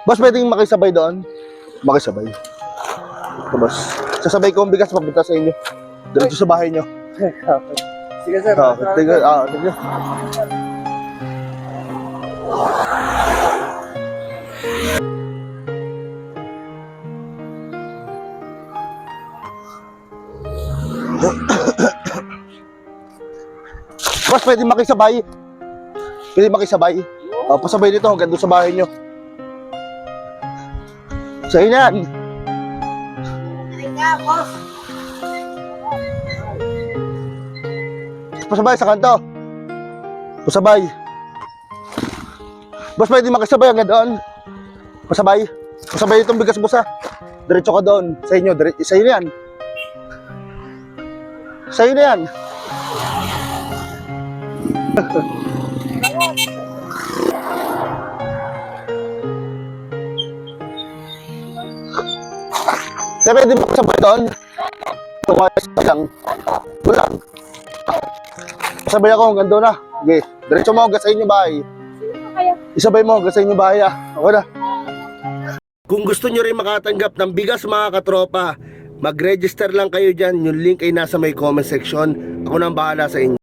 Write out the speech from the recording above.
Boss, pwedeng makisabay doon? Makisabay. Ito, boss. Sasabay ko ang bigas papunta sa inyo. Diretso sa bahay nyo. Sige sir. Tingnan. Tingnan. Boss, pwede makisabay. Pwede makisabay. Pasabay dito hanggang doon sa bahay nyo. Sa inan. Pasabay sa kanto. Pasabay. Boss, pwede makisabay hanggang doon. Pasabay. Pasabay itong bigas, boss, ha. Diretso ka doon. Sa inyo. Sa inyo yan. Sa inyo yan. Kaya pwede mo sabay doon? Tumayos ka lang. Bulang. Sabay ako hanggang doon na. Okay. Diretso mo hanggang sa inyo bahay. Isabay mo hanggang sa inyo bahay, ha. Okay na. Kung gusto nyo rin makatanggap ng bigas, mga katropa, mag-register lang kayo dyan. Yung link ay nasa may comment section. Ako nang bahala sa inyo.